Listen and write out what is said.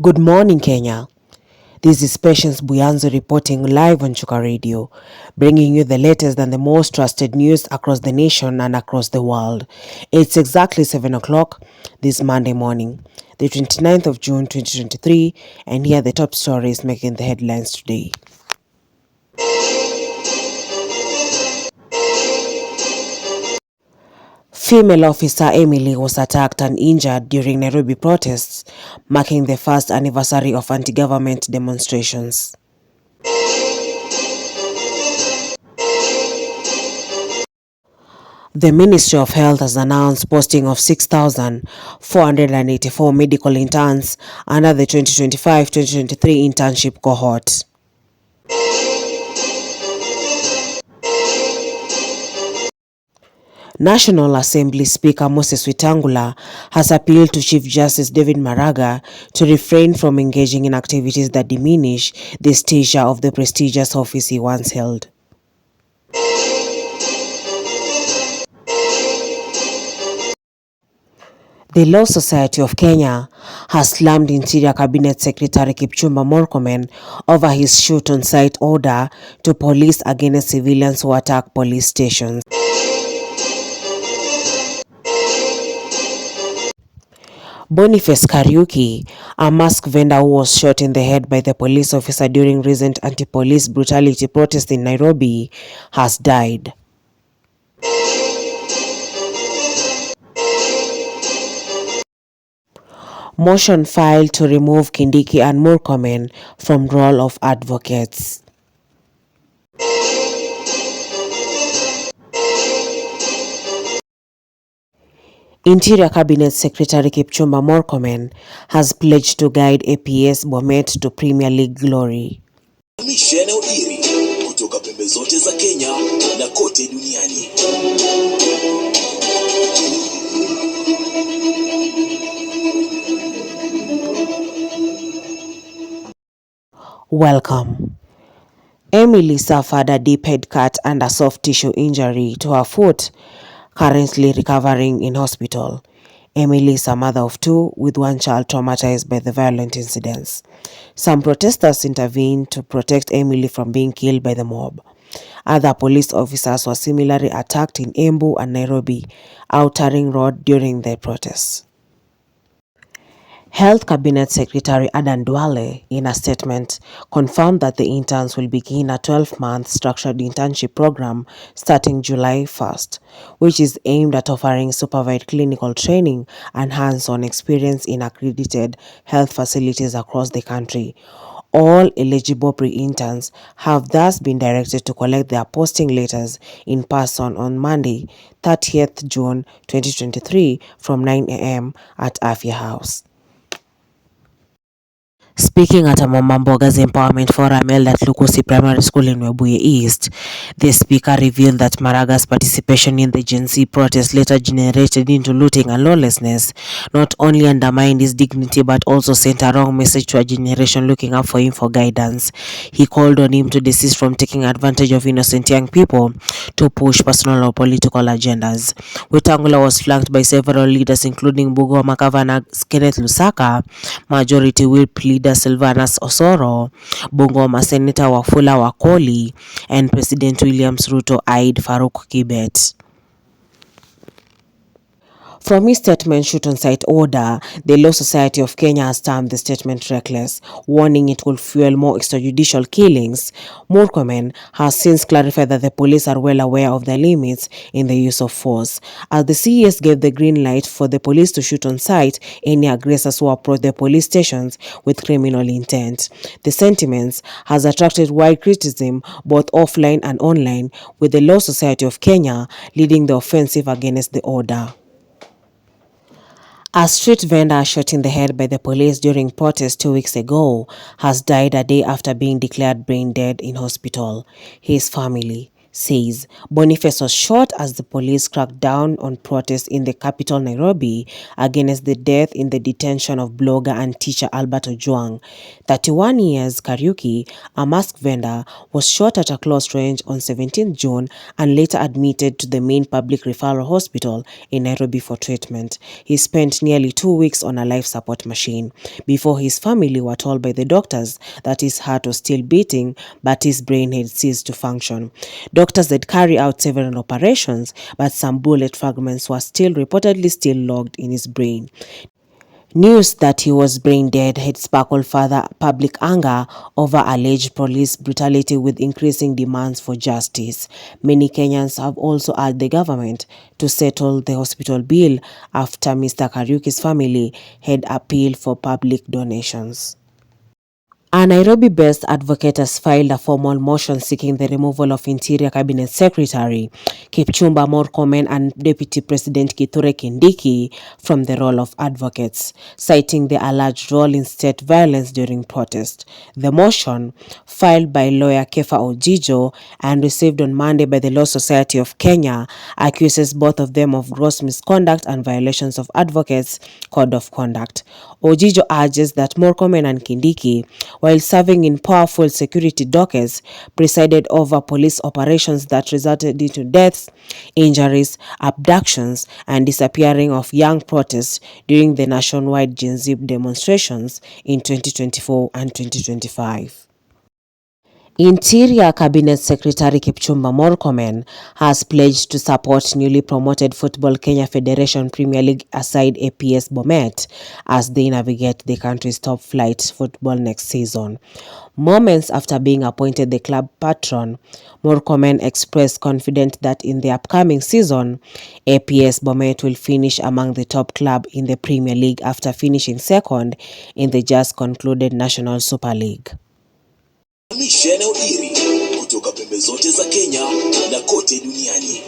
Good morning, Kenya. This is Patience Buyanzo reporting live on Chuka Radio, bringing you the latest and the most trusted news across the nation and across the world. It's exactly 7 o'clock this Monday morning, the 29th of June 2023, and here are the top stories making the headlines today. Female officer Emily was attacked and injured during Nairobi protests, marking the first anniversary of anti-government demonstrations. The Ministry of Health has announced posting of 6,484 medical interns under the 2025-2023 internship cohort. National Assembly Speaker Moses Wetangula has appealed to Chief Justice David Maraga to refrain from engaging in activities that diminish the stature of the prestigious office he once held. The Law Society of Kenya has slammed Interior Cabinet Secretary Kipchumba Murkomen over his shoot-on-sight order to police against civilians who attack police stations. Boniface Kariuki, a mask vendor who was shot in the head by the police officer during recent anti-police brutality protests in Nairobi, has died. Motion filed to remove Kindiki and Murkomen from role of advocates. Interior Cabinet Secretary Kipchumba Murkomen has pledged to guide APS Bomet to Premier League glory. Eneo hili kutoka pembe zote za Kenya na kote duniani. Welcome. Emily suffered a deep head cut and a soft tissue injury to her foot, currently recovering in hospital. Emily is a mother of two with one child traumatized by the violent incidents. Some protesters intervened to protect Emily from being killed by the mob. Other police officers were similarly attacked in Embu and Nairobi, Outer Ring Road during the protests. Health Cabinet Secretary Adan Duale, in a statement, confirmed that the interns will begin a 12-month structured internship program starting July 1st, which is aimed at offering supervised clinical training and hands-on experience in accredited health facilities across the country. All eligible pre-interns have thus been directed to collect their posting letters in person on Monday, 30th June 2023 from 9 a.m. at Afya House. Speaking at a Mama Mboga's Empowerment Forum held at Lukusi Primary School in Webuye East, the speaker revealed that Maraga's participation in the Gen Z protest later generated into looting and lawlessness, not only undermined his dignity but also sent a wrong message to a generation looking up for him for guidance. He called on him to desist from taking advantage of innocent young people to push personal or political agendas. Wetangula was flanked by several leaders including Bungoma Governor Kenneth Lusaka, Majority Whip Leader Sylvanus Osoro, Bungoma Senator Wafula Wakoli, and President Williams Ruto eyed Faruk Kibet. From his statement shoot-on-sight order, the Law Society of Kenya has termed the statement reckless, warning it will fuel more extrajudicial killings. Murkomen has since clarified that the police are well aware of the limits in the use of force, as the CES gave the green light for the police to shoot on sight any aggressors who approach the police stations with criminal intent. The sentiments has attracted wide criticism both offline and online, with the Law Society of Kenya leading the offensive against the order. A street vendor shot in the head by the police during protests 2 weeks ago has died a day after being declared brain dead in hospital. His family says Boniface was shot as the police cracked down on protests in the capital Nairobi against the death in the detention of blogger and teacher Albert Ojwang. 31 years Kariuki, a mask vendor, was shot at a close range on 17 June and later admitted to the main public referral hospital in Nairobi for treatment. He spent nearly 2 weeks on a life support machine before his family were told by the doctors that his heart was still beating but his brain had ceased to function. Doctors had carried out several operations, but some bullet fragments were reportedly logged in his brain. News that he was brain dead had sparkled further public anger over alleged police brutality, with increasing demands for justice. Many Kenyans have also urged the government to settle the hospital bill after Mr. Kariuki's family had appealed for public donations. A Nairobi-based advocate has filed a formal motion seeking the removal of Interior Cabinet Secretary Kipchumba Murkomen and Deputy President Kithure Kindiki from the role of advocates, citing their alleged role in state violence during protest. The motion, filed by lawyer Kefa Ojijo and received on Monday by the Law Society of Kenya, accuses both of them of gross misconduct and violations of advocates' code of conduct. Ojijo urges that Murkomen and Kindiki, while serving in powerful security dockets, presided over police operations that resulted into deaths, injuries, abductions, and disappearing of young protests during the nationwide Gen Z demonstrations in 2024 and 2025. Interior Cabinet Secretary Kipchumba Murkomen has pledged to support newly promoted Football Kenya Federation Premier League side APS Bomet as they navigate the country's top-flight football next season. Moments after being appointed the club patron, Murkomen expressed confidence that in the upcoming season, APS Bomet will finish among the top club in the Premier League after finishing second in the just concluded National Super League. Hamisha eneo hili kutoka pembe zote za Kenya na kote duniani.